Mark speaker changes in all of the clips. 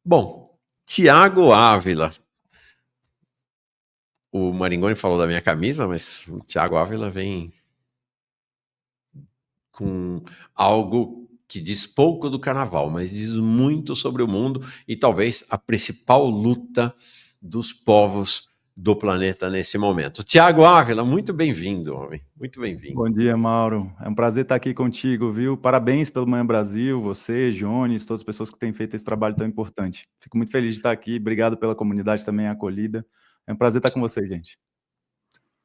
Speaker 1: Bom, Tiago Ávila. O Maringoni falou da minha camisa, mas o Tiago Ávila vem com algo que diz pouco do carnaval, mas diz muito sobre o mundo e talvez a principal luta dos povos do planeta nesse momento. Tiago Ávila, muito bem-vindo, homem. Muito bem-vindo.
Speaker 2: Bom dia, Mauro. É um prazer estar aqui contigo, viu? Parabéns pelo Manhã Brasil, você, Jones, todas as pessoas que têm feito esse trabalho tão importante. Fico muito feliz de estar aqui. Obrigado pela comunidade também acolhida. É um prazer estar com você, gente.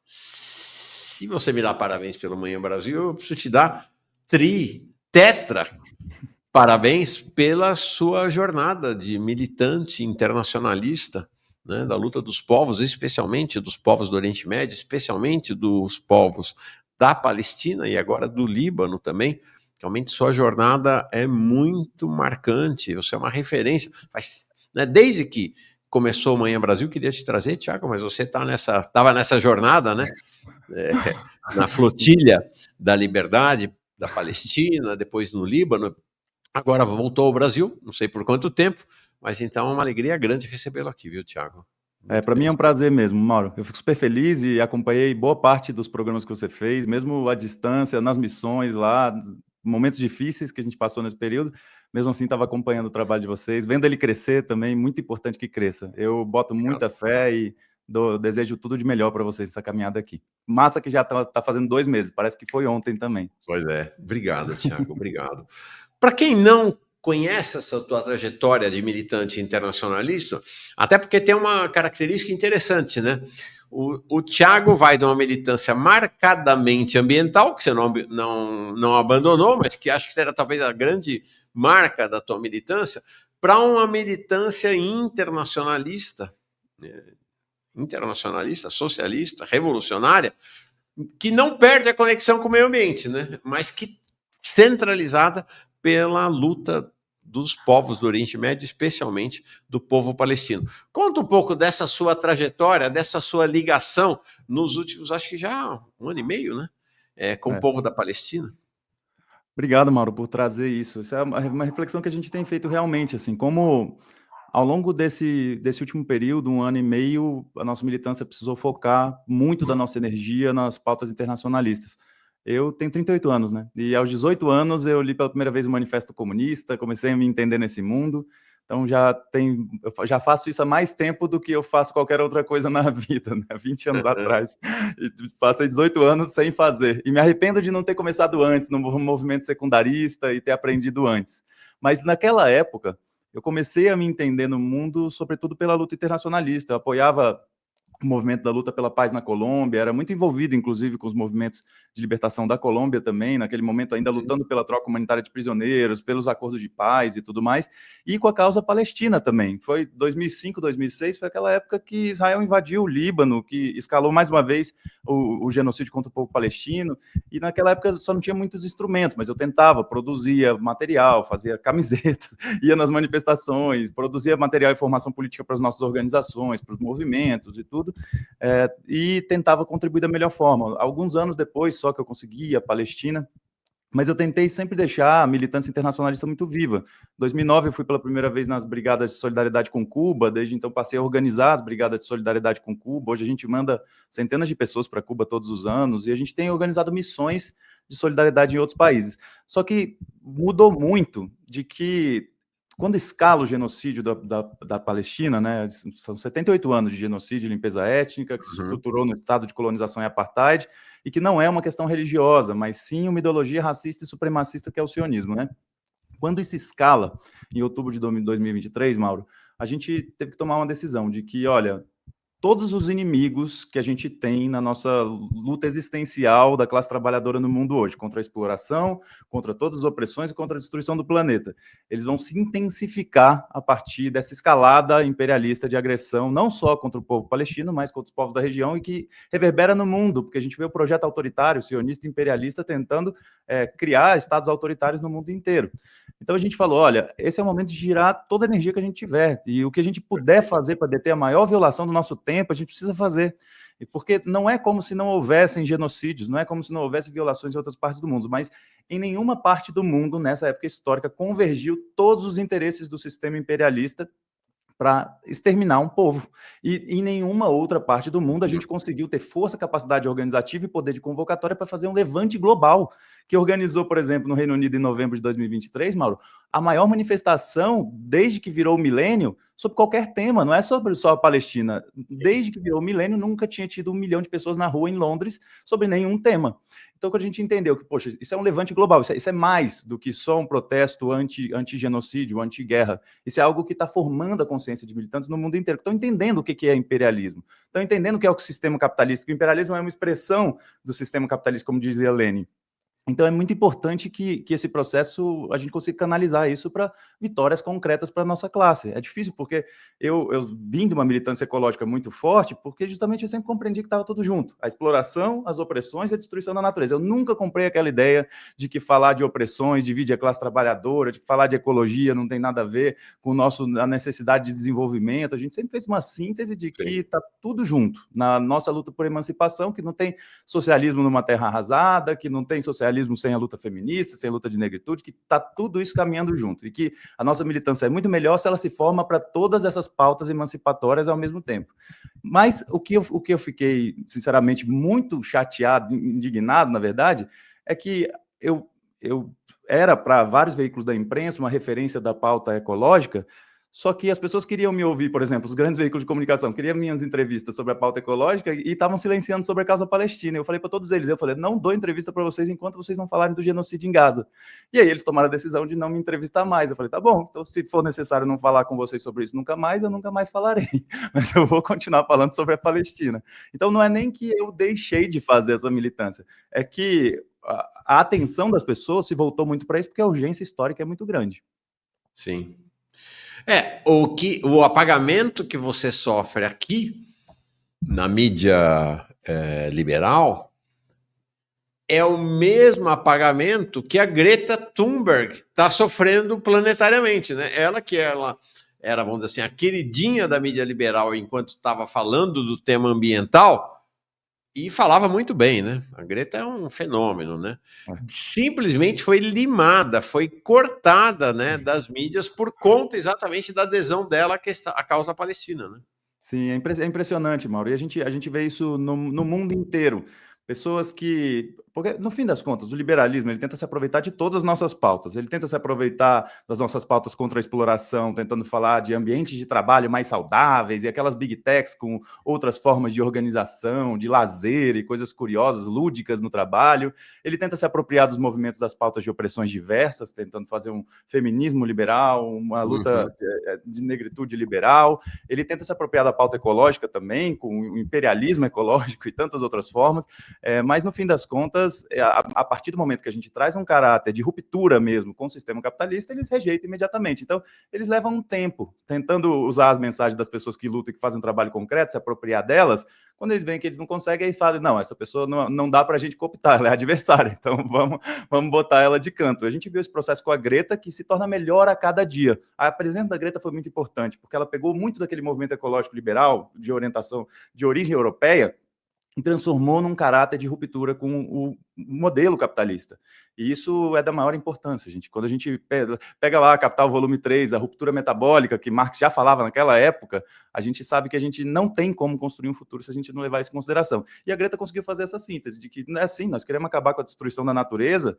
Speaker 1: Se você me dá parabéns pelo Manhã Brasil, eu preciso te dar tetra parabéns pela sua jornada de militante internacionalista, né, da luta dos povos, especialmente dos povos do Oriente Médio, especialmente dos povos da Palestina e agora do Líbano também. Realmente sua jornada é muito marcante, você é uma referência. Né, desde que começou o Manhã Brasil, queria te trazer, Tiago, mas você estava nessa jornada, né? Na flotilha da liberdade da Palestina, depois no Líbano, agora voltou ao Brasil, não sei por quanto tempo, mas então é uma alegria grande recebê-lo aqui, viu, Tiago?
Speaker 2: Para mim é um prazer mesmo, Mauro. Eu fico super feliz e acompanhei boa parte dos programas que você fez, mesmo à distância, nas missões lá, momentos difíceis que a gente passou nesse período. Mesmo assim, estava acompanhando o trabalho de vocês, vendo ele crescer também, muito importante que cresça. Eu boto muita fé e desejo tudo de melhor para vocês essa caminhada aqui. Massa que já tá fazendo 2 meses, parece que foi ontem também.
Speaker 1: Pois é, obrigado, Tiago, obrigado. Para quem não conhece essa tua trajetória de militante internacionalista, até porque tem uma característica interessante, né? O Tiago vai de uma militância marcadamente ambiental, que você não abandonou, mas que acho que era talvez a grande marca da tua militância, para uma militância internacionalista, socialista, revolucionária, que não perde a conexão com o meio ambiente, né? Mas que centralizada pela luta dos povos do Oriente Médio, especialmente do povo palestino. Conta um pouco dessa sua trajetória, dessa sua ligação nos últimos, acho que já 1 ano e meio, né? Com o povo da Palestina.
Speaker 2: Obrigado, Mauro, por trazer isso. Isso é uma reflexão que a gente tem feito realmente, assim, como ao longo desse último período, 1 ano e meio, a nossa militância precisou focar muito da nossa energia nas pautas internacionalistas. Eu tenho 38 anos, né? E aos 18 anos eu li pela primeira vez o Manifesto Comunista, comecei a me entender nesse mundo. Então eu já faço isso há mais tempo do que eu faço qualquer outra coisa na vida, né? 20 anos atrás. E passei 18 anos sem fazer. E me arrependo de não ter começado antes no movimento secundarista e ter aprendido antes. Mas naquela época, eu comecei a me entender no mundo, sobretudo pela luta internacionalista. Eu apoiava o movimento da luta pela paz na Colômbia, era muito envolvido, inclusive, com os movimentos de libertação da Colômbia também, naquele momento ainda lutando pela troca humanitária de prisioneiros, pelos acordos de paz e tudo mais, e com a causa palestina também. Foi 2005, 2006, foi aquela época que Israel invadiu o Líbano, que escalou mais uma vez o genocídio contra o povo palestino, e naquela época só não tinha muitos instrumentos, mas eu tentava, produzia material, fazia camisetas, ia nas manifestações, produzia material e formação política para as nossas organizações, para os movimentos e tudo, e tentava contribuir da melhor forma. Alguns anos depois, só que eu consegui a Palestina, mas eu tentei sempre deixar a militância internacionalista muito viva. Em 2009, eu fui pela primeira vez nas Brigadas de Solidariedade com Cuba, desde então passei a organizar as Brigadas de Solidariedade com Cuba. Hoje a gente manda centenas de pessoas para Cuba todos os anos, e a gente tem organizado missões de solidariedade em outros países. Só que mudou muito de que quando escala o genocídio da Palestina, né, são 78 anos de genocídio e limpeza étnica, que se estruturou no estado de colonização e apartheid, e que não é uma questão religiosa, mas sim uma ideologia racista e supremacista que é o sionismo, né? Quando isso escala, em outubro de 2023, Mauro, a gente teve que tomar uma decisão de que, olha, todos os inimigos que a gente tem na nossa luta existencial da classe trabalhadora no mundo hoje, contra a exploração, contra todas as opressões e contra a destruição do planeta, eles vão se intensificar a partir dessa escalada imperialista de agressão, não só contra o povo palestino, mas contra os povos da região e que reverbera no mundo, porque a gente vê o projeto autoritário, sionista imperialista, tentando criar estados autoritários no mundo inteiro. Então a gente falou, olha, esse é o momento de girar toda a energia que a gente tiver, e o que a gente puder fazer para deter a maior violação do nosso tempo, a gente precisa fazer. Porque não é como se não houvessem genocídios, não é como se não houvesse violações em outras partes do mundo, mas em nenhuma parte do mundo, nessa época histórica, convergiu todos os interesses do sistema imperialista para exterminar um povo. E em nenhuma outra parte do mundo a gente conseguiu ter força, capacidade organizativa e poder de convocatória para fazer um levante global, que organizou, por exemplo, no Reino Unido em novembro de 2023, Mauro, a maior manifestação desde que virou o milênio sobre qualquer tema, não é sobre só a Palestina. Desde que virou o milênio, nunca tinha tido 1 milhão de pessoas na rua em Londres sobre nenhum tema. Então, quando a gente entendeu que, poxa, isso é um levante global, isso é mais do que só um protesto anti-genocídio, anti-guerra. Isso é algo que está formando a consciência de militantes no mundo inteiro, que estão entendendo o que é imperialismo, estão entendendo o que é o sistema capitalista, que o imperialismo é uma expressão do sistema capitalista, como dizia Lenin. Então, é muito importante que esse processo, a gente consiga canalizar isso para vitórias concretas para a nossa classe. É difícil, porque eu vim de uma militância ecológica muito forte, porque justamente eu sempre compreendi que estava tudo junto. A exploração, as opressões e a destruição da natureza. Eu nunca comprei aquela ideia de que falar de opressões divide a classe trabalhadora, de que falar de ecologia não tem nada a ver com a necessidade de desenvolvimento. A gente sempre fez uma síntese de que está tudo junto. Na nossa luta por emancipação, que não tem socialismo numa terra arrasada, que não tem socialismo sem a luta feminista, sem a luta de negritude, que está tudo isso caminhando junto, e que a nossa militância é muito melhor se ela se forma para todas essas pautas emancipatórias ao mesmo tempo. Mas o que eu fiquei, sinceramente, muito chateado, indignado, na verdade, é que eu era para vários veículos da imprensa uma referência da pauta ecológica, só que as pessoas queriam me ouvir, por exemplo, os grandes veículos de comunicação, queriam minhas entrevistas sobre a pauta ecológica e estavam silenciando sobre a causa palestina. Eu falei para todos eles, não dou entrevista para vocês enquanto vocês não falarem do genocídio em Gaza. E aí eles tomaram a decisão de não me entrevistar mais. Eu falei, tá bom, então se for necessário não falar com vocês sobre isso nunca mais, eu nunca mais falarei. Mas eu vou continuar falando sobre a Palestina. Então não é nem que eu deixei de fazer essa militância, é que a atenção das pessoas se voltou muito para isso, porque a urgência histórica é muito grande.
Speaker 1: Sim. O apagamento que você sofre aqui na mídia liberal é o mesmo apagamento que a Greta Thunberg está sofrendo planetariamente, né? Ela era, vamos dizer assim, a queridinha da mídia liberal enquanto estava falando do tema ambiental, e falava muito bem, né? A Greta é um fenômeno, né? Simplesmente foi limada, foi cortada, né, das mídias por conta exatamente da adesão dela à causa palestina, né?
Speaker 2: Sim, é impressionante, Mauro. E a gente vê isso no mundo inteiro. Pessoas que... Porque, no fim das contas, o liberalismo ele tenta se aproveitar de todas as nossas pautas. Ele tenta se aproveitar das nossas pautas contra a exploração, tentando falar de ambientes de trabalho mais saudáveis e aquelas big techs com outras formas de organização, de lazer e coisas curiosas, lúdicas no trabalho. Ele tenta se apropriar dos movimentos das pautas de opressões diversas, tentando fazer um feminismo liberal, uma luta de negritude liberal. Ele tenta se apropriar da pauta ecológica também, com o imperialismo ecológico e tantas outras formas. Mas, no fim das contas, a partir do momento que a gente traz um caráter de ruptura mesmo com o sistema capitalista, eles rejeitam imediatamente. Então, eles levam um tempo tentando usar as mensagens das pessoas que lutam e que fazem um trabalho concreto, se apropriar delas. Quando eles veem que eles não conseguem, eles falam, não, essa pessoa não dá para a gente cooptar, ela é adversária, então vamos botar ela de canto. A gente viu esse processo com a Greta, que se torna melhor a cada dia. A presença da Greta foi muito importante, porque ela pegou muito daquele movimento ecológico liberal, de orientação, de origem europeia, e transformou num caráter de ruptura com o modelo capitalista. E isso é da maior importância, gente. Quando a gente pega lá Capital Volume 3, a ruptura metabólica, que Marx já falava naquela época, a gente sabe que a gente não tem como construir um futuro se a gente não levar isso em consideração. E a Greta conseguiu fazer essa síntese, de que não é assim, nós queremos acabar com a destruição da natureza,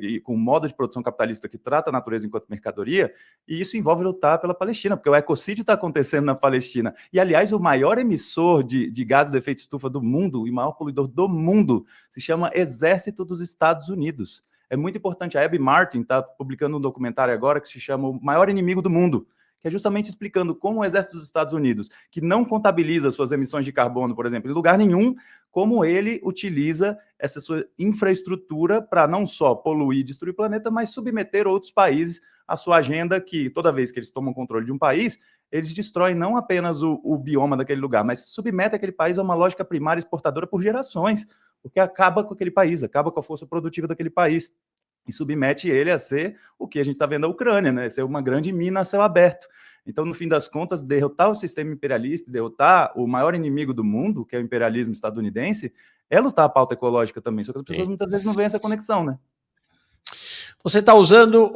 Speaker 2: e com o modo de produção capitalista que trata a natureza enquanto mercadoria, e isso envolve lutar pela Palestina, porque o ecocídio está acontecendo na Palestina. E, aliás, o maior emissor de gases de efeito estufa do mundo, e o maior poluidor do mundo, se chama Exército dos Estados Unidos. É muito importante. A Abby Martin está publicando um documentário agora que se chama O Maior Inimigo do Mundo, que é justamente explicando como o Exército dos Estados Unidos, que não contabiliza suas emissões de carbono, por exemplo, em lugar nenhum, como ele utiliza essa sua infraestrutura para não só poluir e destruir o planeta, mas submeter outros países à sua agenda, que toda vez que eles tomam controle de um país, eles destroem não apenas o bioma daquele lugar, mas submetem aquele país a uma lógica primária exportadora por gerações, porque acaba com aquele país, acaba com a força produtiva daquele país e submete ele a ser o que a gente está vendo na Ucrânia, né? Ser uma grande mina a céu aberto. Então, no fim das contas, derrotar o sistema imperialista, derrotar o maior inimigo do mundo, que é o imperialismo estadunidense, é lutar a pauta ecológica também, só que as pessoas muitas vezes não veem essa conexão, né?
Speaker 1: Você está usando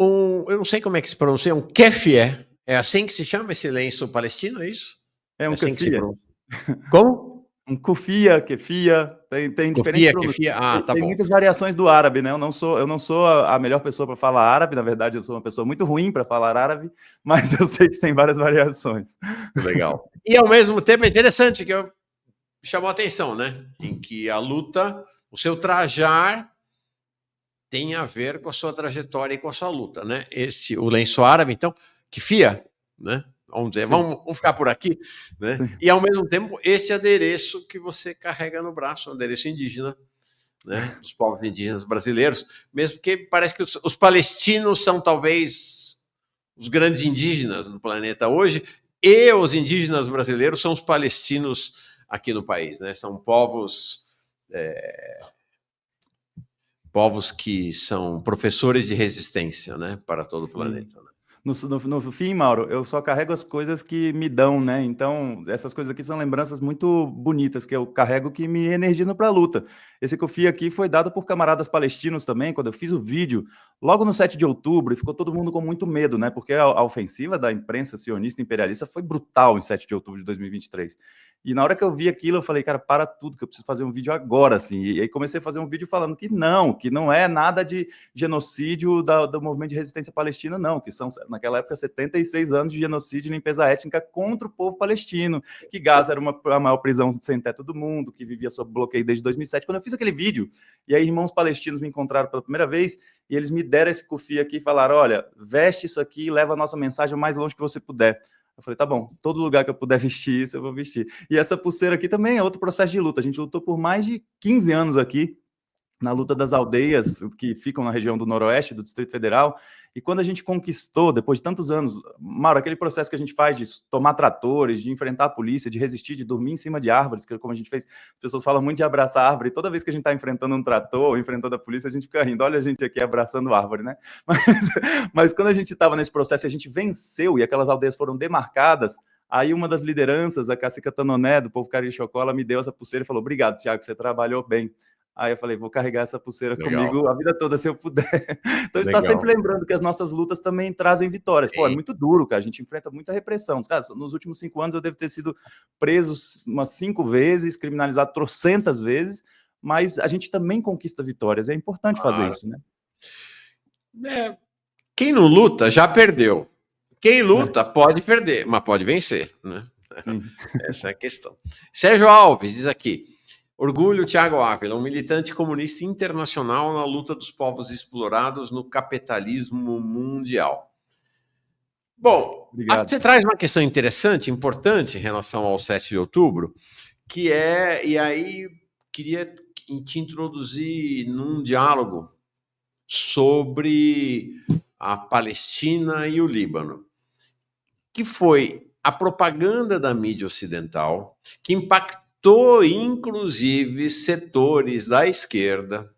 Speaker 1: eu não sei como é que se pronuncia, um keffieh. É assim que se chama esse lenço palestino, é isso?
Speaker 2: É
Speaker 1: É
Speaker 2: um
Speaker 1: assim que se
Speaker 2: kefia.
Speaker 1: pronuncia? Como?
Speaker 2: Um kufia, kefia, tem diferentes
Speaker 1: Kofia,
Speaker 2: pronúncias.
Speaker 1: kefia? Ah, tá
Speaker 2: Tem
Speaker 1: bom.
Speaker 2: muitas variações do árabe, né? Eu não sou a melhor pessoa para falar árabe, na verdade, eu sou uma pessoa muito ruim para falar árabe, mas eu sei que tem várias variações.
Speaker 1: Legal. E ao mesmo tempo é interessante que chamou a atenção, né? Em que a luta, o seu trajar tem a ver com a sua trajetória e com a sua luta, né? O lenço árabe, então, que fia, né? Vamos dizer,
Speaker 2: Sim,
Speaker 1: vamos ficar por aqui, né?
Speaker 2: sim.
Speaker 1: E ao mesmo tempo, este adereço que você carrega no braço, um adereço indígena, né? Dos povos indígenas brasileiros, mesmo que parece que os palestinos são talvez os grandes indígenas do planeta hoje, e os indígenas brasileiros são os palestinos aqui no país, né? São povos que são professores de resistência, né, para todo o
Speaker 2: Sim.
Speaker 1: planeta. Né?
Speaker 2: No fim, Mauro, eu só carrego as coisas que me dão, né? Então, essas coisas aqui são lembranças muito bonitas que eu carrego que me energizam para a luta. Esse Kofi aqui foi dado por camaradas palestinos também, quando eu fiz o vídeo, logo no 7 de outubro, e ficou todo mundo com muito medo, né? Porque a ofensiva da imprensa sionista imperialista foi brutal em 7 de outubro de 2023. E na hora que eu vi aquilo, eu falei, cara, para tudo, que eu preciso fazer um vídeo agora, assim. E aí comecei a fazer um vídeo falando que não é nada de genocídio do movimento de resistência palestina, não, que são, naquela época, 76 anos de genocídio e limpeza étnica contra o povo palestino, que Gaza era a maior prisão sem teto do mundo, que vivia sob bloqueio desde 2007. Quando eu fiz aquele vídeo, e aí irmãos palestinos me encontraram pela primeira vez, e eles me deram esse kufi aqui e falaram, olha, veste isso aqui e leva a nossa mensagem o mais longe que você puder. Eu falei, tá bom, todo lugar que eu puder vestir isso, eu vou vestir. E essa pulseira aqui também é outro processo de luta. A gente lutou por mais de 15 anos aqui, na luta das aldeias que ficam na região do Noroeste, do Distrito Federal, e quando a gente conquistou, depois de tantos anos, Mauro, aquele processo que a gente faz de tomar tratores, de enfrentar a polícia, de resistir, de dormir em cima de árvores, que como a gente fez, as pessoas falam muito de abraçar árvore, e toda vez que a gente está enfrentando um trator, enfrentando a polícia, a gente fica rindo, olha a gente aqui abraçando árvore, né? Mas quando a gente estava nesse processo, a gente venceu, e aquelas aldeias foram demarcadas, aí uma das lideranças, a Cacica Tanoné, do povo Cariri-Chocó, ela me deu essa pulseira e falou, obrigado, Thiago, você trabalhou bem. Aí eu falei, vou carregar essa pulseira
Speaker 1: Legal,
Speaker 2: comigo a vida toda, se eu puder. Então, está sempre
Speaker 1: legal.
Speaker 2: lembrando que as nossas lutas também trazem vitórias. Pô, é
Speaker 1: Sim.
Speaker 2: muito duro, cara. A gente enfrenta muita repressão. Cara, nos últimos 5 anos eu devo ter sido preso umas 5 vezes, criminalizado trocentas vezes, mas a gente também conquista vitórias. É importante fazer
Speaker 1: Claro.
Speaker 2: isso, né?
Speaker 1: Quem não luta já perdeu. Quem luta pode perder, mas pode vencer. Né?
Speaker 2: Sim.
Speaker 1: Essa é a questão. Sérgio Alves diz aqui, orgulho Thiago Ávila, um militante comunista internacional na luta dos povos explorados no capitalismo mundial. Bom, acho que
Speaker 2: Obrigado.
Speaker 1: você traz uma questão interessante, importante em relação ao 7 de outubro, que é, e aí queria te introduzir num diálogo sobre a Palestina e o Líbano, que foi a propaganda da mídia ocidental que impactou, inclusive, setores da esquerda,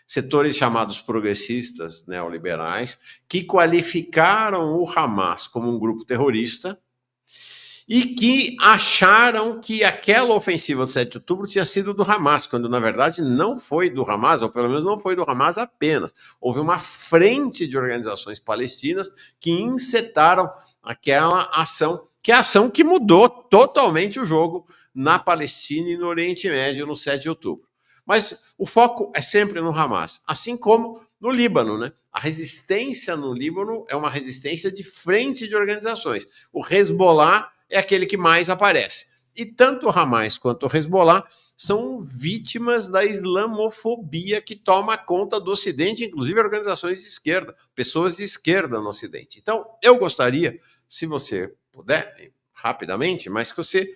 Speaker 1: setores chamados progressistas neoliberais, que qualificaram o Hamas como um grupo terrorista e que acharam que aquela ofensiva do 7 de outubro tinha sido do Hamas, quando na verdade não foi do Hamas, ou pelo menos não foi do Hamas apenas. Houve uma frente de organizações palestinas que encetaram aquela ação, que é a ação que mudou totalmente o jogo na Palestina e no Oriente Médio no 7 de outubro. Mas o foco é sempre no Hamas, assim como no Líbano, né? A resistência no Líbano é uma resistência de frente de organizações. O Hezbollah é aquele que mais aparece. E tanto o Hamas quanto o Hezbollah são vítimas da islamofobia que toma conta do Ocidente, inclusive organizações de esquerda, pessoas de esquerda no Ocidente. Então, eu gostaria, se você puder, rapidamente, mas que você...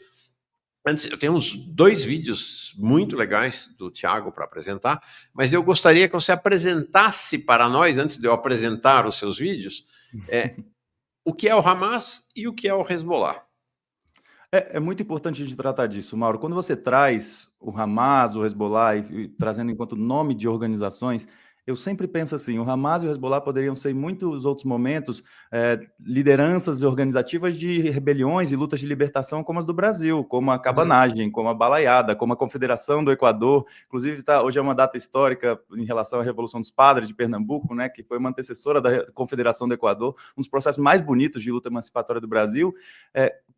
Speaker 1: Antes, eu tenho uns 2 vídeos muito legais do Thiago para apresentar, mas eu gostaria que você apresentasse para nós, antes de eu apresentar os seus vídeos, o que é o Hamas e o que é o Hezbollah.
Speaker 2: É muito importante de tratar disso, Mauro. Quando você traz o Hamas, o Hezbollah, trazendo enquanto nome de organizações, eu sempre penso assim, o Hamas e o Hezbollah poderiam ser, em muitos outros momentos, lideranças organizativas de rebeliões e lutas de libertação como as do Brasil, como a Cabanagem, como a Balaiada, como a Confederação do Equador. Inclusive, hoje é uma data histórica em relação à Revolução dos Padres de Pernambuco, né, que foi uma antecessora da Confederação do Equador, um dos processos mais bonitos de luta emancipatória do Brasil.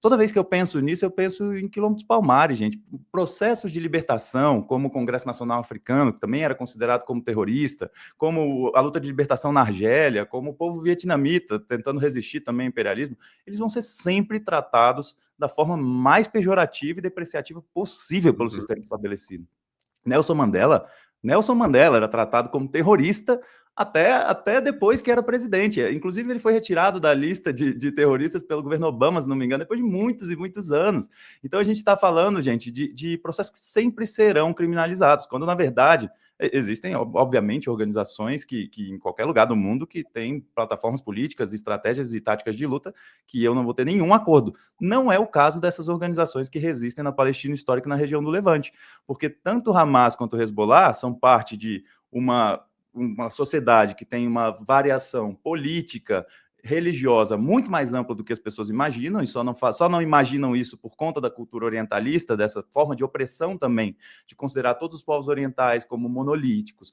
Speaker 2: Toda vez que eu penso nisso, eu penso em Quilombo dos Palmares, gente. Processos de libertação, como o Congresso Nacional Africano, que também era considerado como terrorista, como a luta de libertação na Argélia, como o povo vietnamita tentando resistir também ao imperialismo, eles vão ser sempre tratados da forma mais pejorativa e depreciativa possível pelo sistema estabelecido. Nelson Mandela era tratado como terrorista até depois que era presidente. Inclusive, ele foi retirado da lista de terroristas pelo governo Obama, se não me engano, depois de muitos e muitos anos. Então, a gente está falando, gente, de processos que sempre serão criminalizados, quando, na verdade, existem, obviamente, organizações que em qualquer lugar do mundo que têm plataformas políticas, estratégias e táticas de luta que eu não vou ter nenhum acordo. Não é o caso dessas organizações que resistem na Palestina histórica e na região do Levante, porque tanto o Hamas quanto o Hezbollah são parte de uma sociedade que tem uma variação política, religiosa muito mais ampla do que as pessoas imaginam, e só não imaginam isso por conta da cultura orientalista, dessa forma de opressão também, de considerar todos os povos orientais como monolíticos,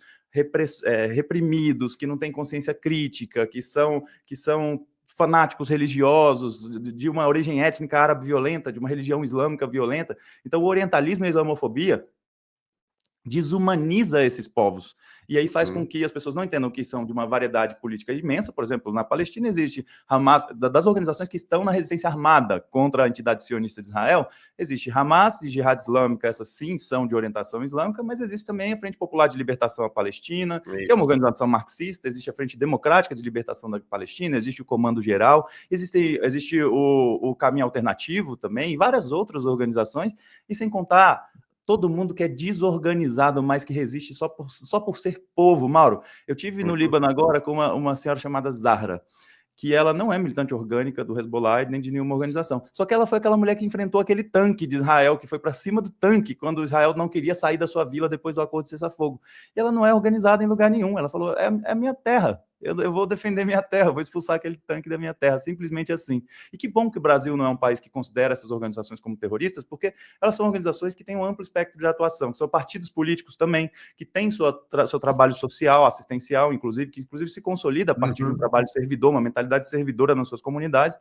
Speaker 2: reprimidos, que não têm consciência crítica, que são fanáticos religiosos, de uma origem étnica árabe violenta, de uma religião islâmica violenta. Então, o orientalismo e a islamofobia desumaniza esses povos. E aí faz com que as pessoas não entendam que são de uma variedade política imensa. Por exemplo, na Palestina existe Hamas, das organizações que estão na resistência armada contra a entidade sionista de Israel, existe Hamas e Jihad Islâmica, essas sim são de orientação islâmica, mas existe também a Frente Popular de Libertação da Palestina, que é uma organização marxista, existe a Frente Democrática de Libertação da Palestina, existe o Comando Geral, existe o Caminho Alternativo também, e várias outras organizações, e sem contar todo mundo que é desorganizado, mas que resiste só por ser povo. Mauro, eu tive no Líbano agora com uma senhora chamada Zahra, que ela não é militante orgânica do Hezbollah nem de nenhuma organização. Só que ela foi aquela mulher que enfrentou aquele tanque de Israel, que foi para cima do tanque, quando Israel não queria sair da sua vila depois do acordo de cessar-fogo. E ela não é organizada em lugar nenhum. Ela falou, é a minha terra. Eu vou defender minha terra, vou expulsar aquele tanque da minha terra, simplesmente assim. E que bom que o Brasil não é um país que considera essas organizações como terroristas, porque elas são organizações que têm um amplo espectro de atuação, que são partidos políticos também, que têm seu trabalho social, assistencial, que inclusive se consolida a partir de um trabalho servidor, uma mentalidade servidora nas suas comunidades.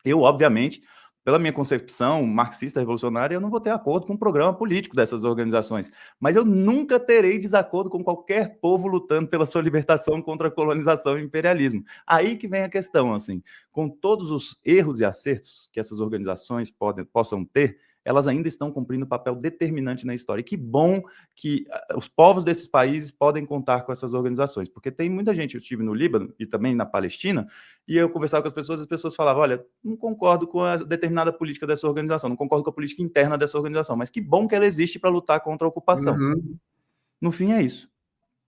Speaker 2: Eu, obviamente, pela minha concepção marxista revolucionária, eu não vou ter acordo com o programa político dessas organizações, mas eu nunca terei desacordo com qualquer povo lutando pela sua libertação contra a colonização e imperialismo. Aí que vem a questão, assim, com todos os erros e acertos que essas organizações possam ter, elas ainda estão cumprindo um papel determinante na história. E que bom que os povos desses países podem contar com essas organizações, porque tem muita gente, eu estive no Líbano e também na Palestina, e eu conversava com as pessoas falavam, olha, não concordo com a determinada política dessa organização, não concordo com a política interna dessa organização, mas que bom que ela existe para lutar contra a ocupação. No fim, é isso.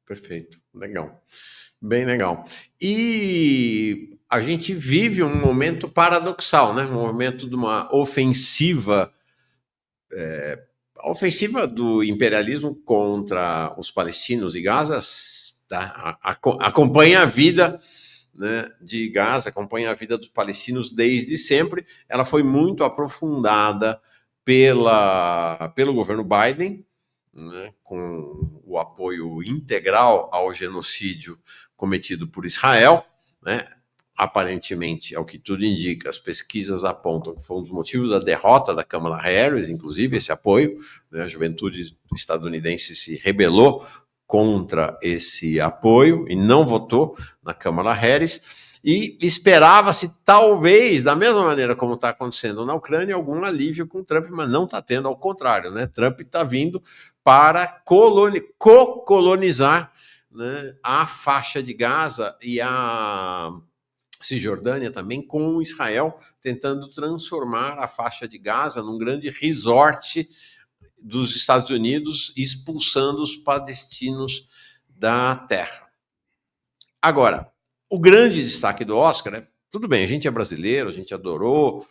Speaker 1: Perfeito, legal. Bem legal. E a gente vive um momento paradoxal, né? Um momento de uma ofensiva, a ofensiva do imperialismo contra os palestinos e Gaza, tá? Acompanha a vida, né, de Gaza, acompanha a vida dos palestinos desde sempre. Ela foi muito aprofundada pelo governo Biden, né, com o apoio integral ao genocídio cometido por Israel, né? Aparentemente, ao que tudo indica, as pesquisas apontam que foi um dos motivos da derrota da Kamala Harris, inclusive esse apoio, né? A juventude estadunidense se rebelou contra esse apoio e não votou na Kamala Harris, e esperava-se, talvez, da mesma maneira como está acontecendo na Ucrânia, algum alívio com Trump, mas não está tendo, ao contrário, né? Trump está vindo para co-colonizar, né, a faixa de Gaza e a Cisjordânia também, com Israel, tentando transformar a faixa de Gaza num grande resort dos Estados Unidos, expulsando os palestinos da terra. Agora, o grande destaque do Oscar é, tudo bem, a gente é brasileiro, a gente adorou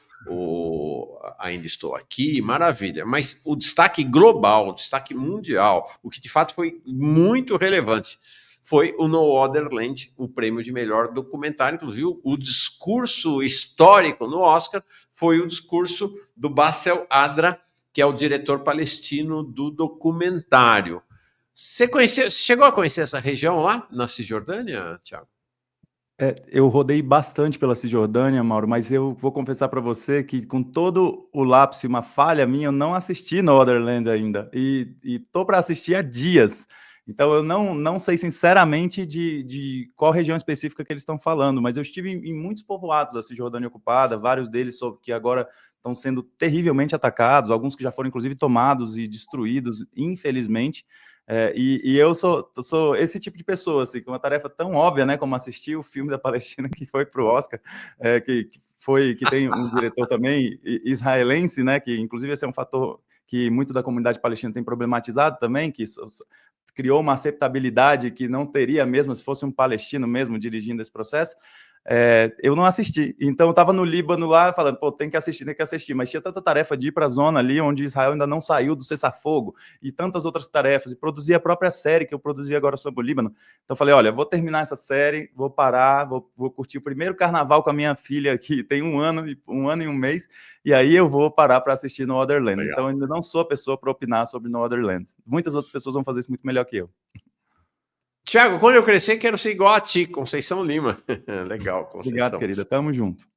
Speaker 1: Ainda Estou Aqui, maravilha, mas o destaque global, o destaque mundial, o que de fato foi muito relevante, foi o No Other Land, o prêmio de melhor documentário. Inclusive, o discurso histórico no Oscar foi o discurso do Bassel Adra, que é o diretor palestino do documentário. Você chegou a conhecer essa região lá, na Cisjordânia, Thiago?
Speaker 2: Eu rodei bastante pela Cisjordânia, Mauro, mas eu vou confessar para você que, com todo o lapso e uma falha minha, eu não assisti No Other Land ainda. E tô para assistir há dias. Então, eu não sei sinceramente de qual região específica que eles estão falando, mas eu estive em muitos povoados da Cisjordânia ocupada, vários deles que agora estão sendo terrivelmente atacados, alguns que já foram, inclusive, tomados e destruídos, infelizmente. E eu sou esse tipo de pessoa, assim, com uma tarefa tão óbvia, né, como assistir o filme da Palestina que foi para o Oscar, que tem um diretor também israelense, né, que inclusive esse é um fator que muito da comunidade palestina tem problematizado também, que criou uma aceitabilidade que não teria mesmo se fosse um palestino mesmo dirigindo esse processo. Eu não assisti, então eu estava no Líbano lá falando, pô, tem que assistir, mas tinha tanta tarefa de ir para a zona ali onde Israel ainda não saiu do cessar-fogo e tantas outras tarefas, e produzir a própria série que eu produzi agora sobre o Líbano. Então eu falei, olha, vou terminar essa série, vou parar, vou curtir o primeiro carnaval com a minha filha, que tem um ano e um mês, e aí eu vou parar para assistir No Other Land. Legal. Então eu ainda não sou a pessoa para opinar sobre No Other Land. Muitas outras pessoas vão fazer isso muito melhor que eu.
Speaker 1: Thiago, quando eu crescer, quero ser igual a ti, Conceição Lima. Legal, Conceição.
Speaker 2: Obrigado, querida. Tamo junto.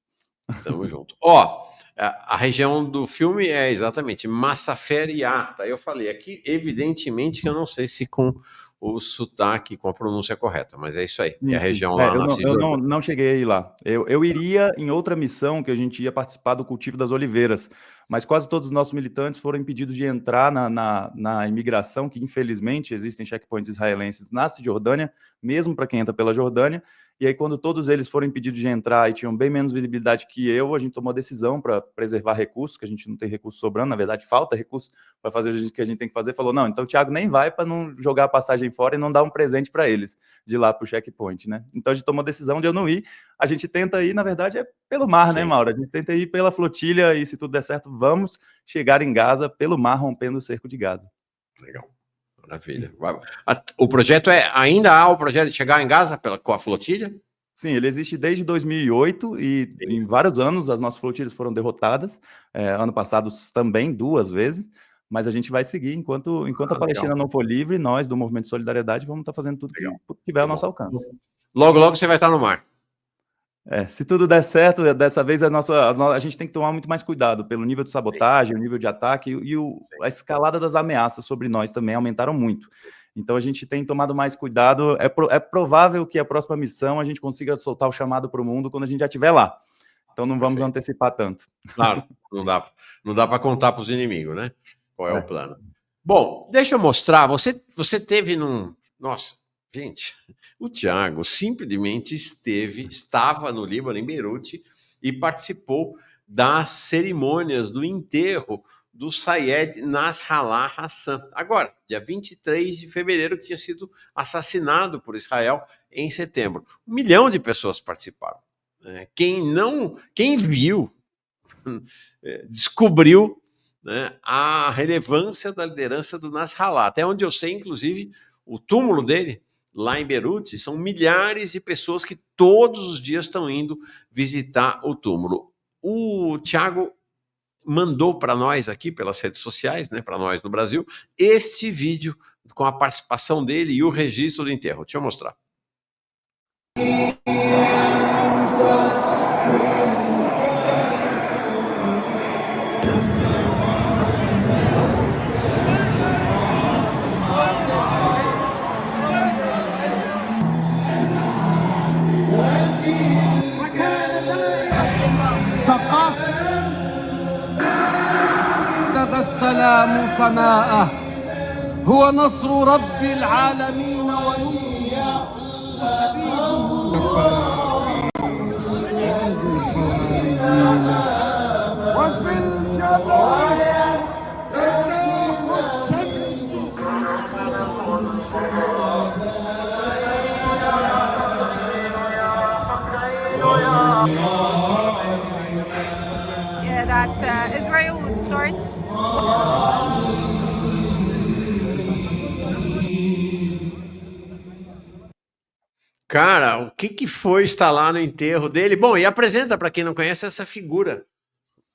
Speaker 1: Tamo junto. Ó, a região do filme é exatamente Massaferiata. Eu falei aqui, evidentemente, que eu não sei se com o sotaque, com a pronúncia correta, mas é isso aí. É a região lá na Cisjordânia.
Speaker 2: Eu não cheguei aí lá. Eu iria em outra missão, que a gente ia participar do cultivo das oliveiras, mas quase todos os nossos militantes foram impedidos de entrar na imigração, que infelizmente existem checkpoints israelenses na Cisjordânia, mesmo para quem entra pela Jordânia. E aí, quando todos eles foram impedidos de entrar e tinham bem menos visibilidade que eu, a gente tomou a decisão para preservar recursos, que a gente não tem recurso sobrando, na verdade, falta recurso para fazer o que a gente tem que fazer. Falou, não, então o Thiago nem vai para não jogar a passagem fora e não dar um presente para eles de ir lá para o checkpoint, né? Então a gente tomou a decisão de eu não ir. A gente tenta ir, na verdade, pelo mar, né, Mauro? A gente tenta ir pela flotilha e, se tudo der certo, vamos chegar em Gaza pelo mar, rompendo o cerco de Gaza.
Speaker 1: Legal. Maravilha. O projeto ainda há o projeto de chegar em Gaza com a flotilha?
Speaker 2: Sim, ele existe desde 2008 e em vários anos as nossas flotilhas foram derrotadas. Ano passado também 2 vezes, mas a gente vai seguir enquanto a Palestina não for livre. Nós do Movimento de Solidariedade vamos estar fazendo tudo que tiver ao nosso alcance.
Speaker 1: Logo, logo você vai estar no mar.
Speaker 2: Se tudo der certo, dessa vez a gente tem que tomar muito mais cuidado pelo nível de sabotagem, o nível de ataque e a escalada das ameaças sobre nós também aumentaram muito. Então a gente tem tomado mais cuidado. É provável que a próxima missão a gente consiga soltar o chamado para o mundo quando a gente já estiver lá. Então não vamos antecipar tanto.
Speaker 1: Claro, não dá para contar para os inimigos, né? Qual é o plano? Bom, deixa eu mostrar. Você teve Nossa, gente, o Thiago simplesmente estava no Líbano, em Beirute, e participou das cerimônias do enterro do Sayed Nasrallah Hassan. Agora, dia 23 de fevereiro, que tinha sido assassinado por Israel em setembro. 1 milhão de pessoas participaram. Quem viu, descobriu, né, a relevância da liderança do Nasrallah. Até onde eu sei, inclusive, o túmulo dele, lá em Beirute, são milhares de pessoas que todos os dias estão indo visitar o túmulo. O Thiago mandou para nós aqui pelas redes sociais, né, para nós no Brasil, este vídeo com a participação dele e o registro do enterro. Deixa eu mostrar.
Speaker 3: السلام سماءه هو نصر رب العالمين وفي الجبال
Speaker 4: that Israel would start
Speaker 1: Cara, o que foi estar lá no enterro dele? Bom, e apresenta para quem não conhece essa figura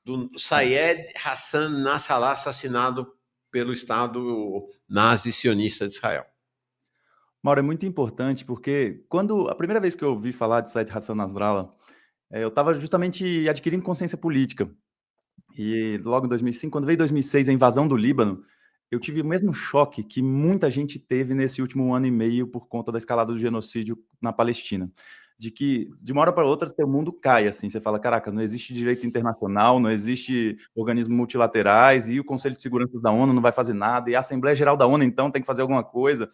Speaker 1: do Sayed Hassan Nasrallah, assassinado pelo Estado nazi sionista de Israel.
Speaker 2: Mauro, é muito importante porque quando a primeira vez que eu ouvi falar de Sayed Hassan Nasrallah, eu estava justamente adquirindo consciência política. E logo em 2005, quando veio 2006 a invasão do Líbano, eu tive o mesmo choque que muita gente teve nesse último ano e meio por conta da escalada do genocídio na Palestina. De que, de uma hora para outra, o mundo cai, assim. Você fala, caraca, não existe direito internacional, não existe organismos multilaterais, e o Conselho de Segurança da ONU não vai fazer nada, e a Assembleia Geral da ONU, então, tem que fazer alguma coisa.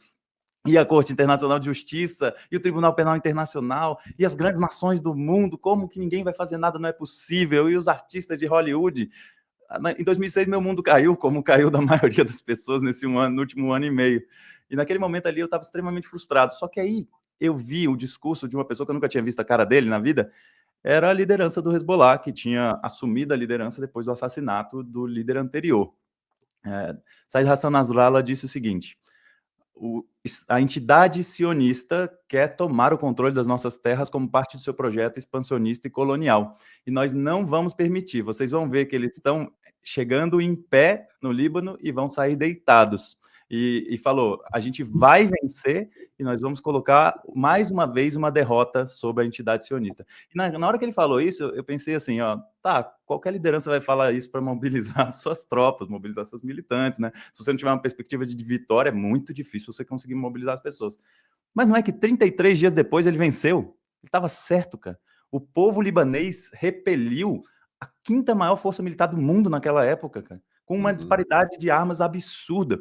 Speaker 2: E a Corte Internacional de Justiça, e o Tribunal Penal Internacional, e as grandes nações do mundo, como que ninguém vai fazer nada, não é possível, e os artistas de Hollywood. Em 2006, meu mundo caiu, como caiu da maioria das pessoas no último ano e meio. E naquele momento ali eu estava extremamente frustrado. Só que aí eu vi o discurso de uma pessoa que eu nunca tinha visto a cara dele na vida, era a liderança do Hezbollah, que tinha assumido a liderança depois do assassinato do líder anterior. Said Hassan Nasrallah disse o seguinte: a entidade sionista quer tomar o controle das nossas terras como parte do seu projeto expansionista e colonial. E nós não vamos permitir. Vocês vão ver que eles estão chegando em pé no Líbano e vão sair deitados. E falou, a gente vai vencer e nós vamos colocar mais uma vez uma derrota sobre a entidade sionista. E na hora que ele falou isso, eu pensei assim, ó, tá, qualquer liderança vai falar isso para mobilizar suas tropas, mobilizar seus militantes, né? Se você não tiver uma perspectiva de vitória, é muito difícil você conseguir mobilizar as pessoas. Mas não é que 33 dias depois ele venceu? Ele estava certo, cara. O povo libanês repeliu a 5ª maior força militar do mundo naquela época, cara, com uma disparidade de armas absurda.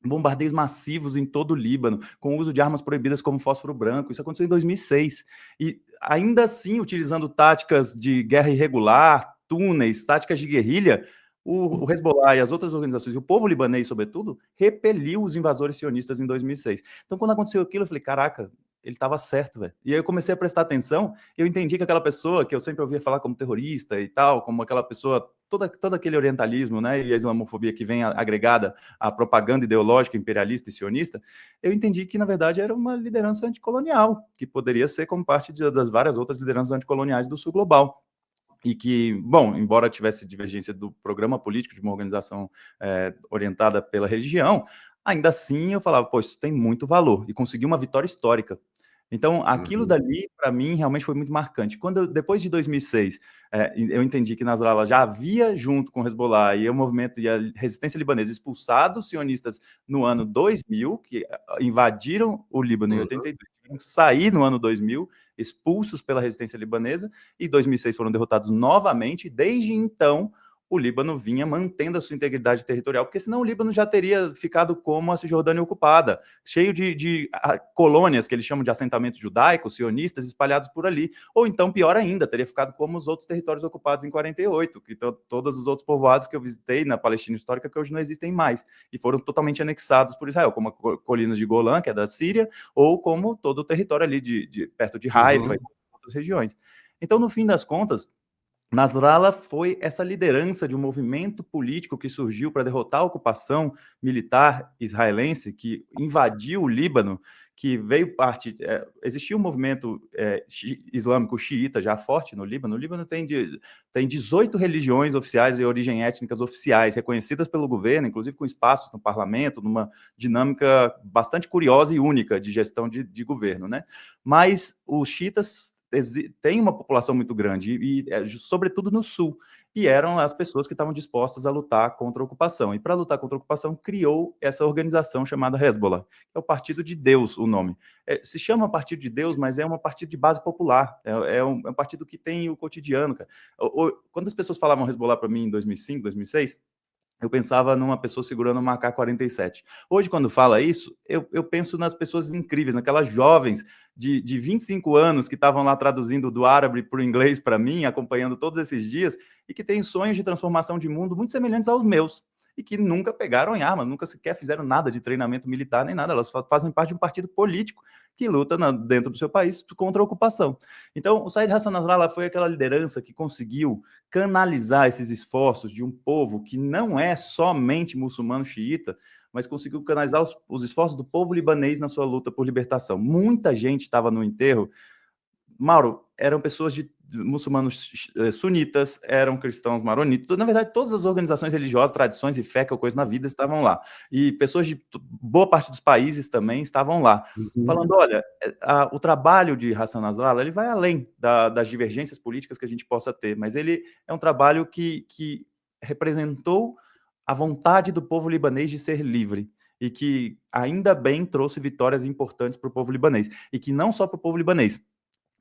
Speaker 2: Bombardeios massivos em todo o Líbano, com o uso de armas proibidas como fósforo branco. Isso aconteceu em 2006. E ainda assim, utilizando táticas de guerra irregular, túneis, táticas de guerrilha, o Hezbollah e as outras organizações, e o povo libanês, sobretudo, repeliu os invasores sionistas em 2006. Então, quando aconteceu aquilo, eu falei, caraca, ele estava certo, velho. E aí eu comecei a prestar atenção, e eu entendi que aquela pessoa que eu sempre ouvia falar como terrorista e tal, como aquela pessoa, todo aquele orientalismo, né, e a islamofobia que vem agregada à propaganda ideológica imperialista e sionista, eu entendi que, na verdade, era uma liderança anticolonial, que poderia ser como parte das várias outras lideranças anticoloniais do sul global. E que, bom, embora tivesse divergência do programa político de uma organização orientada pela religião, ainda assim eu falava, pô, isso tem muito valor, e consegui uma vitória histórica. Então, aquilo dali, para mim, realmente foi muito marcante. Depois de 2006, eu entendi que Nasrallah já havia, junto com o Hezbollah e o movimento e a resistência libanesa, expulsado os sionistas no ano 2000, que invadiram o Líbano em 82, tiveram que sair no ano 2000, expulsos pela resistência libanesa, e em 2006 foram derrotados novamente. Desde então, o Líbano vinha mantendo a sua integridade territorial, porque senão o Líbano já teria ficado como a Cisjordânia ocupada, cheio de colônias, que eles chamam de assentamentos judaicos, sionistas, espalhados por ali. Ou então, pior ainda, teria ficado como os outros territórios ocupados em 48, que todos os outros povoados que eu visitei na Palestina histórica, que hoje não existem mais, e foram totalmente anexados por Israel, como a colinas de Golã, que é da Síria, ou como todo o território ali perto de Haifa e outras regiões. Então, no fim das contas, Nasrallah foi essa liderança de um movimento político que surgiu para derrotar a ocupação militar israelense, que invadiu o Líbano, que veio parte... existia um movimento islâmico xiita já forte no Líbano. O Líbano tem 18 religiões oficiais e origem étnicas oficiais, reconhecidas pelo governo, inclusive com espaços no parlamento, numa dinâmica bastante curiosa e única de gestão de governo, né? Mas os xiitas tem uma população muito grande, e sobretudo no sul, e eram as pessoas que estavam dispostas a lutar contra a ocupação. E para lutar contra a ocupação, criou essa organização chamada Hezbollah, que é o Partido de Deus, o nome. Se chama Partido de Deus, mas é um partido de base popular, é um partido que tem o cotidiano, cara. Quando as pessoas falavam Hezbollah para mim em 2005, 2006, eu pensava numa pessoa segurando uma AK-47. Hoje, quando fala isso, eu penso nas pessoas incríveis, naquelas jovens de 25 anos que estavam lá traduzindo do árabe para o inglês para mim, acompanhando todos esses dias, e que têm sonhos de transformação de mundo muito semelhantes aos meus, e que nunca pegaram em arma, nunca sequer fizeram nada de treinamento militar nem nada. Elas fazem parte de um partido político que luta dentro do seu país contra a ocupação. Então, o Said Hassan Nasrallah foi aquela liderança que conseguiu canalizar esses esforços de um povo que não é somente muçulmano xiita, mas conseguiu canalizar os esforços do povo libanês na sua luta por libertação. Muita gente estava no enterro. Mauro, eram pessoas de muçulmanos sunitas, eram cristãos maronitas, na verdade todas as organizações religiosas, tradições e fé que eu conheço na vida estavam lá, e pessoas de boa parte dos países também estavam lá, falando, olha, o trabalho de Hassan Nasrallah, ele vai além das divergências políticas que a gente possa ter, mas ele é um trabalho que representou a vontade do povo libanês de ser livre, e que ainda bem trouxe vitórias importantes para o povo libanês, e que não só para o povo libanês.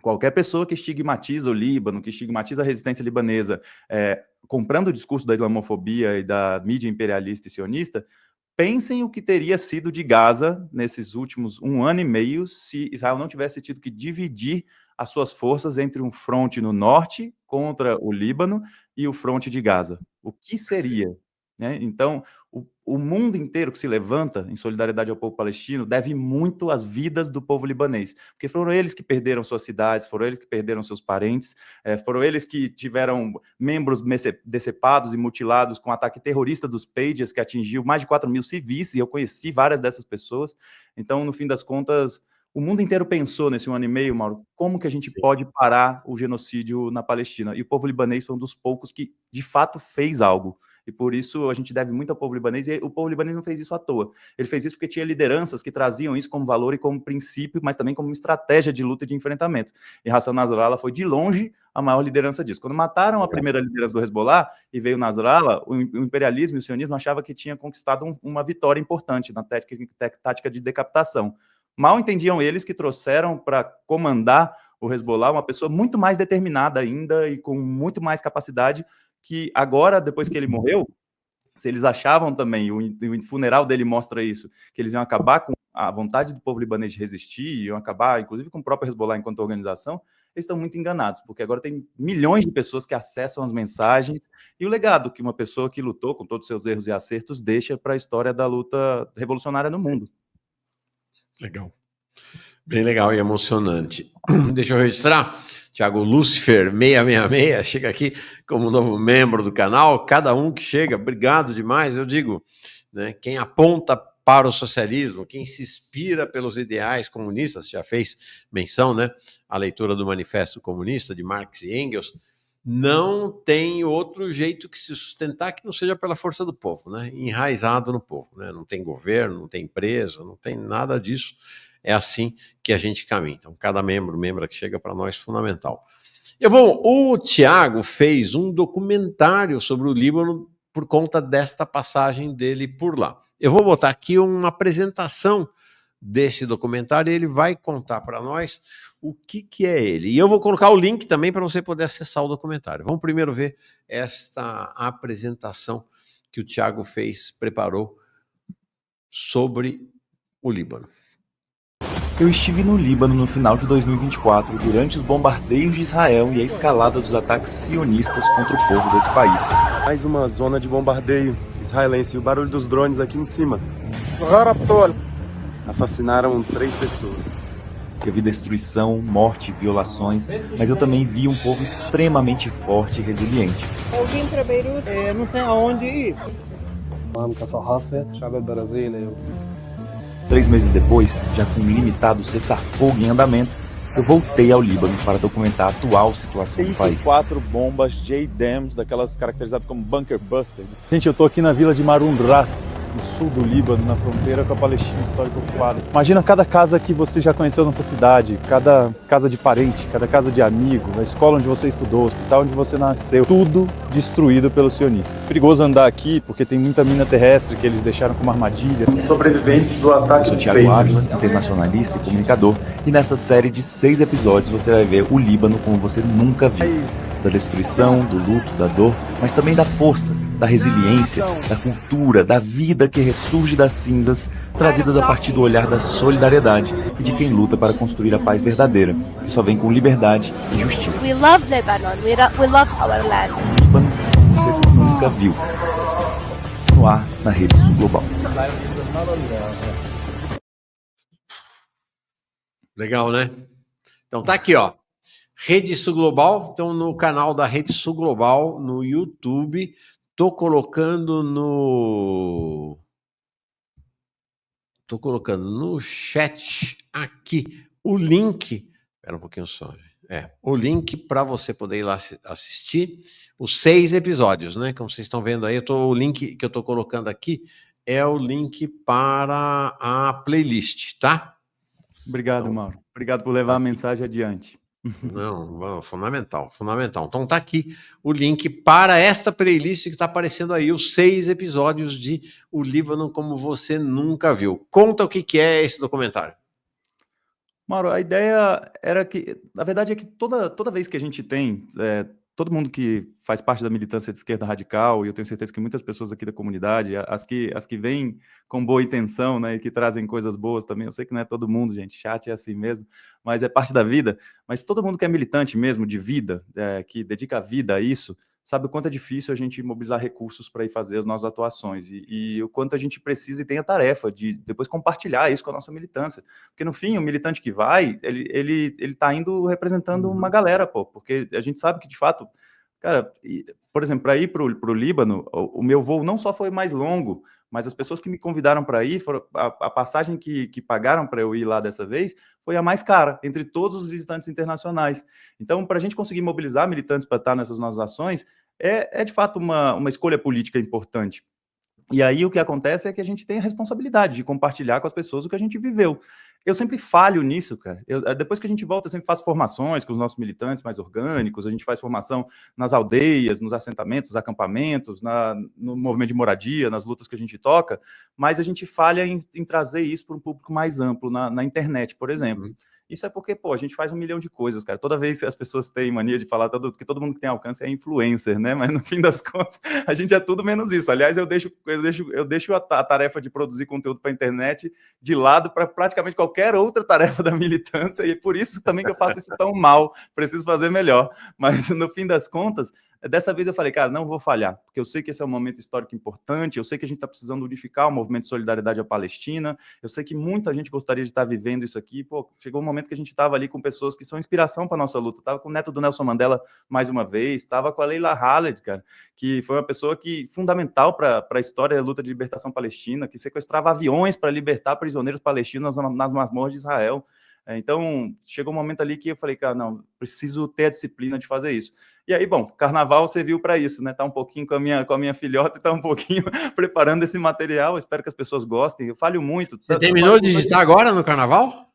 Speaker 2: Qualquer pessoa que estigmatiza o Líbano, que estigmatiza a resistência libanesa, comprando o discurso da islamofobia e da mídia imperialista e sionista, pensem o que teria sido de Gaza nesses últimos 1 ano e meio se Israel não tivesse tido que dividir as suas forças entre um fronte no norte contra o Líbano e o fronte de Gaza. O que seria? Né? Então, o mundo inteiro que se levanta em solidariedade ao povo palestino deve muito às vidas do povo libanês, porque foram eles que perderam suas cidades, foram eles que perderam seus parentes, foram eles que tiveram membros decepados e mutilados com o ataque terrorista dos Pages, que atingiu mais de 4.000 civis, e eu conheci várias dessas pessoas. Então, no fim das contas, o mundo inteiro pensou nesse 1 ano e meio, Mauro, como que a gente pode parar o genocídio na Palestina? E o povo libanês foi um dos poucos que, de fato, fez algo. E por isso a gente deve muito ao povo libanês, e o povo libanês não fez isso à toa. Ele fez isso porque tinha lideranças que traziam isso como valor e como princípio, mas também como uma estratégia de luta e de enfrentamento. E Hassan Nasrallah foi, de longe, a maior liderança disso. Quando mataram a primeira liderança do Hezbollah e veio Nasrallah, o imperialismo e o sionismo achava que tinha conquistado uma vitória importante na tática de decapitação. Mal entendiam eles que trouxeram para comandar o Hezbollah uma pessoa muito mais determinada ainda e com muito mais capacidade, que agora, depois que ele morreu, se eles achavam também, o funeral dele mostra isso, que eles iam acabar com a vontade do povo libanês de resistir, iam acabar, inclusive, com o próprio Hezbollah enquanto organização, eles estão muito enganados, porque agora tem milhões de pessoas que acessam as mensagens, e o legado que uma pessoa que lutou, com todos os seus erros e acertos, deixa para a história da luta revolucionária no mundo.
Speaker 1: Legal. Bem legal e emocionante. Deixa eu registrar. Thiago Lúcifer 666 chega aqui como novo membro do canal. Cada um que chega, obrigado demais. Eu digo, né, quem aponta para o socialismo, quem se inspira pelos ideais comunistas, já fez menção, né, a leitura do Manifesto Comunista de Marx e Engels, não tem outro jeito que se sustentar que não seja pela força do povo, né, enraizado no povo, né, não tem governo, não tem empresa, não tem nada disso. É assim que a gente caminha. Então, cada membro que chega para nós, fundamental. O Thiago fez um documentário sobre o Líbano por conta desta passagem dele por lá. Eu vou botar aqui uma apresentação desse documentário e ele vai contar para nós o que é ele. E eu vou colocar o link também para você poder acessar o documentário. Vamos primeiro ver esta apresentação que o Thiago preparou sobre o Líbano.
Speaker 5: Eu estive no Líbano no final de 2024, durante os bombardeios de Israel e a escalada dos ataques sionistas contra o povo desse país.
Speaker 6: Mais uma zona de bombardeio israelense, o barulho dos drones aqui em cima. Assassinaram 3 pessoas.
Speaker 5: Eu vi destruição, morte, violações, mas eu também vi um povo extremamente forte e resiliente.
Speaker 7: Eu vim para Beirute, não tem aonde ir.
Speaker 5: 3 meses depois, já com um limitado cessar-fogo em andamento, eu voltei ao Líbano para documentar a atual situação do país.
Speaker 6: 4 bombas J-Dams, daquelas caracterizadas como Bunker Buster.
Speaker 8: Gente, eu tô aqui na vila de Marun Ras, no sul do Líbano, na fronteira com a Palestina histórica ocupada. Imagina cada casa que você já conheceu na sua cidade, cada casa de parente, cada casa de amigo, a escola onde você estudou, o hospital onde você nasceu, tudo destruído pelos sionistas. É perigoso andar aqui porque tem muita mina terrestre que eles deixaram como armadilha.
Speaker 6: Os sobreviventes do ataque.
Speaker 5: Eu sou Thiago Ávila, internacionalista e comunicador, e nessa série de 6 episódios você vai ver o Líbano como você nunca viu. Da destruição, do luto, da dor, mas também da força, da resiliência, da cultura, da vida que ressurge das cinzas, trazidas a partir do olhar da solidariedade e de quem luta para construir a paz verdadeira, que só vem com liberdade e justiça.
Speaker 9: We love Lebanon. We love our land.
Speaker 5: Líbano como você nunca viu. No ar, na Rede Sul Global.
Speaker 1: Legal, né? Então tá aqui, ó. Rede Sul Global, então no canal da Rede Sul Global, no YouTube, tô colocando Tô colocando no chat aqui o link. Espera um pouquinho só. O link para você poder ir lá assistir os 6 episódios, né? Como vocês estão vendo aí, o link que eu tô colocando aqui é o link para a playlist, tá?
Speaker 2: Obrigado,
Speaker 1: Então,
Speaker 2: Mauro. Obrigado por levar a mensagem adiante.
Speaker 1: Não, fundamental. Então tá aqui o link para esta playlist que está aparecendo aí, os 6 episódios de O Líbano Como Você Nunca Viu. Conta o que é esse documentário.
Speaker 2: Mauro, a ideia era que, na verdade, é que toda vez que a gente tem, todo mundo que faz parte da militância de esquerda radical, e eu tenho certeza que muitas pessoas aqui da comunidade, as que vêm com boa intenção, né, e que trazem coisas boas também, eu sei que não é todo mundo, gente, chat é assim mesmo, mas é parte da vida, mas todo mundo que é militante mesmo, de vida, que dedica a vida a isso, sabe o quanto é difícil a gente mobilizar recursos para ir fazer as nossas atuações, e o quanto a gente precisa e tem a tarefa de depois compartilhar isso com a nossa militância, porque no fim, o militante que vai, ele tá indo representando uma galera, pô, porque a gente sabe que, de fato, cara, por exemplo, para ir para o Líbano, o meu voo não só foi mais longo, mas as pessoas que me convidaram para ir, a passagem que pagaram para eu ir lá dessa vez foi a mais cara, entre todos os visitantes internacionais. Então, para a gente conseguir mobilizar militantes para estar nessas nossas ações, é de fato uma escolha política importante. E aí o que acontece é que a gente tem a responsabilidade de compartilhar com as pessoas o que a gente viveu. Eu sempre falho nisso, cara. Depois que a gente volta, eu sempre faço formações com os nossos militantes mais orgânicos, a gente faz formação nas aldeias, nos assentamentos, nos acampamentos, no movimento de moradia, nas lutas que a gente toca, mas a gente falha em trazer isso para um público mais amplo, na internet, por exemplo. Isso é porque, pô, a gente faz 1 milhão de coisas, cara. Toda vez que as pessoas têm mania de falar que todo mundo que tem alcance é influencer, né? Mas no fim das contas, a gente é tudo menos isso. Aliás, eu deixo a tarefa de produzir conteúdo para a internet de lado para praticamente qualquer outra tarefa da militância, e é por isso também que eu faço isso tão mal. Preciso fazer melhor. Mas no fim das contas, dessa vez eu falei, cara, não vou falhar, porque eu sei que esse é um momento histórico importante, eu sei que a gente está precisando unificar o movimento de solidariedade à Palestina, eu sei que muita gente gostaria de estar vivendo isso aqui, pô, chegou um momento que a gente estava ali com pessoas que são inspiração para a nossa luta, estava com o neto do Nelson Mandela mais uma vez, estava com a Leila Khaled, cara, que foi uma pessoa fundamental para a história da luta de libertação palestina, que sequestrava aviões para libertar prisioneiros palestinos nas masmorras de Israel. Então, chegou um momento ali que eu falei, cara, não, preciso ter a disciplina de fazer isso. E aí, bom, carnaval serviu para isso, né? Tá um pouquinho com a minha filhota e tá um pouquinho preparando esse material. Espero que as pessoas gostem. Eu falho muito.
Speaker 1: Você terminou de editar agora no carnaval?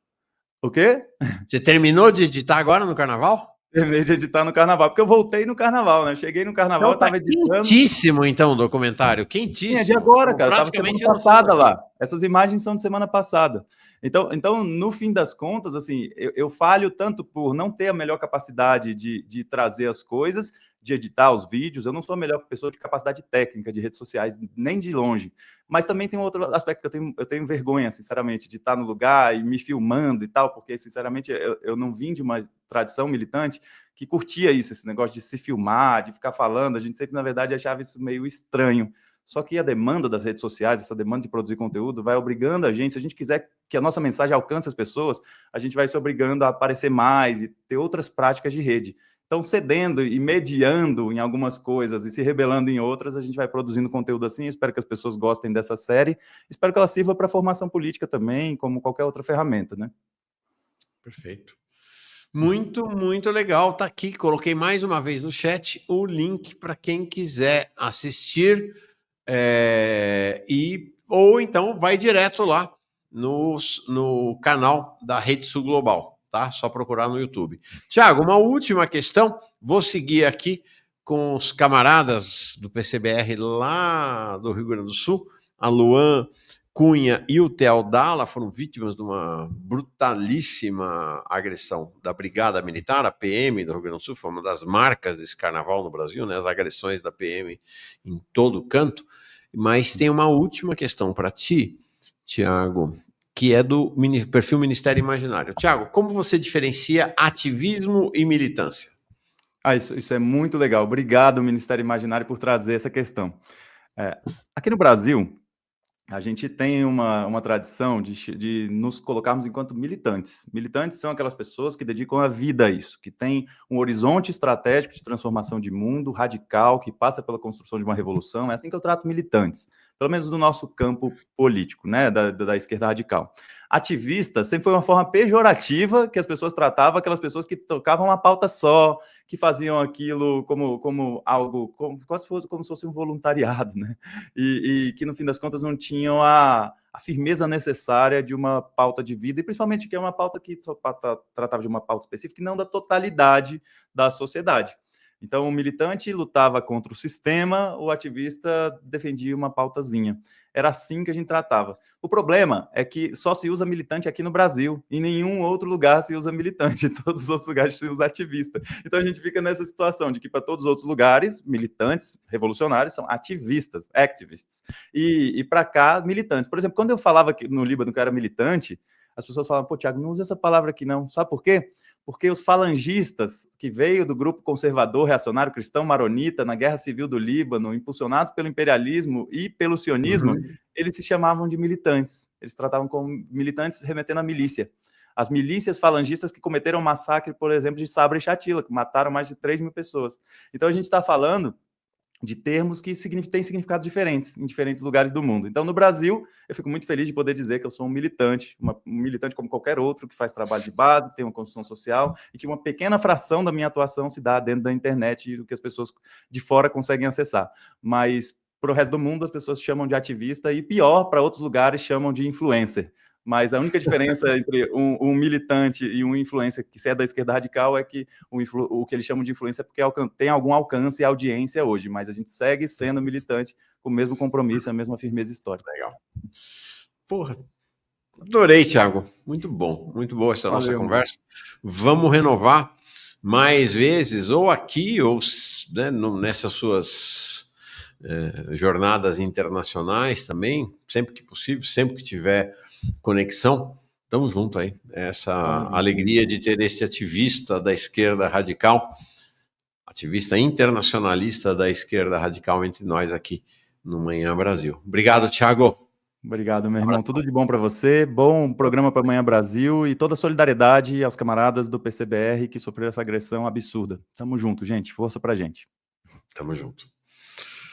Speaker 2: O quê?
Speaker 1: Você terminou de editar agora no carnaval?
Speaker 2: Terminei de editar no carnaval, porque eu voltei no carnaval, né? Cheguei no carnaval,
Speaker 1: então,
Speaker 2: tava editando.
Speaker 1: Quentíssimo, então, o documentário. Quentíssimo.
Speaker 2: É de agora, cara.
Speaker 1: Praticamente
Speaker 2: tava semana passada lá. Essas imagens são de semana passada. Então, no fim das contas, assim, eu falho tanto por não ter a melhor capacidade de trazer as coisas, de editar os vídeos. Eu não sou a melhor pessoa de capacidade técnica de redes sociais, nem de longe. Mas também tem um outro aspecto que eu tenho vergonha, sinceramente, de estar no lugar e me filmando e tal, porque, sinceramente, eu não vim de uma tradição militante que curtia isso, esse negócio de se filmar, de ficar falando. A gente sempre, na verdade, achava isso meio estranho. Só que a demanda das redes sociais, essa demanda de produzir conteúdo, vai obrigando a gente, se a gente quiser que a nossa mensagem alcance as pessoas, a gente vai se obrigando a aparecer mais e ter outras práticas de rede. Então, cedendo e mediando em algumas coisas e se rebelando em outras, a gente vai produzindo conteúdo assim. Espero que as pessoas gostem dessa série. Espero que ela sirva para a formação política também, como qualquer outra ferramenta, né?
Speaker 1: Perfeito. Muito, muito legal. Tá aqui, coloquei mais uma vez no chat o link para quem quiser assistir. Ou então vai direto lá no canal da Rede Sul Global, tá? Só procurar no YouTube. Tiago, uma última questão. Vou seguir aqui com os camaradas do PCBR lá do Rio Grande do Sul. A Luan Cunha e o Theo Dalla foram vítimas de uma brutalíssima agressão da Brigada Militar, a PM do Rio Grande do Sul. Foi uma das marcas desse carnaval no Brasil, né? As agressões da PM em todo canto. Mas tem uma última questão para ti, Tiago, que é do perfil Ministério Imaginário. Tiago, como você diferencia ativismo e militância?
Speaker 2: Isso é muito legal. Obrigado, Ministério Imaginário, por trazer essa questão. Aqui no Brasil, a gente tem uma tradição de nos colocarmos enquanto militantes. Militantes são aquelas pessoas que dedicam a vida a isso, que têm um horizonte estratégico de transformação de mundo radical, que passa pela construção de uma revolução. É assim que eu trato militantes. pelo menos do nosso campo político, né, da esquerda radical. Ativista sempre foi uma forma pejorativa que as pessoas tratavam aquelas pessoas que tocavam uma pauta só, que faziam aquilo como algo, quase como se fosse um voluntariado, né? E que, no fim das contas, não tinham a firmeza necessária de uma pauta de vida, e principalmente que é uma pauta que só tratava de uma pauta específica e não da totalidade da sociedade. Então, o militante lutava contra o sistema, o ativista defendia uma pautazinha. Era assim que a gente tratava. O problema é que só se usa militante aqui no Brasil, em nenhum outro lugar se usa militante, em todos os outros lugares se usa ativista. Então, a gente fica nessa situação de que, para todos os outros lugares, militantes revolucionários são ativistas, activists. E para cá, militantes. Por exemplo, quando eu falava que no Líbano que eu era militante, as pessoas falavam, pô, Thiago, não usa essa palavra aqui não. Sabe por quê? Porque os falangistas que veio do grupo conservador, reacionário, cristão, maronita, na Guerra Civil do Líbano, impulsionados pelo imperialismo e pelo sionismo, eles se chamavam de militantes. Eles tratavam como militantes remetendo à milícia. As milícias falangistas que cometeram o massacre, por exemplo, de Sabra e Shatila, que mataram mais de 3 mil pessoas. Então, a gente está falando de termos que têm significados diferentes em diferentes lugares do mundo. Então, no Brasil, eu fico muito feliz de poder dizer que eu sou um militante como qualquer outro, que faz trabalho de base, tem uma construção social, e que uma pequena fração da minha atuação se dá dentro da internet e do que as pessoas de fora conseguem acessar. Mas, para o resto do mundo, as pessoas chamam de ativista, e pior, para outros lugares, chamam de influencer. Mas a única diferença entre um militante e um influencer que é da esquerda radical é que o que eles chamam de influência é porque tem algum alcance e audiência hoje, mas a gente segue sendo militante com o mesmo compromisso, a mesma firmeza histórica.
Speaker 1: Legal. Porra, adorei, Thiago. Muito bom, muito boa essa nossa conversa. Vamos renovar mais vezes, ou aqui, ou né, nessas suas jornadas internacionais também, sempre que possível, sempre que tiver conexão. Tamo junto aí. Essa alegria de ter este ativista da esquerda radical, ativista internacionalista da esquerda radical entre nós aqui no Manhã Brasil. Obrigado, Thiago.
Speaker 2: Obrigado, meu irmão. Tudo de bom para você. Bom programa para Manhã Brasil e toda a solidariedade aos camaradas do PCBR que sofreram essa agressão absurda. Tamo junto, gente. Força pra gente.
Speaker 1: Tamo junto.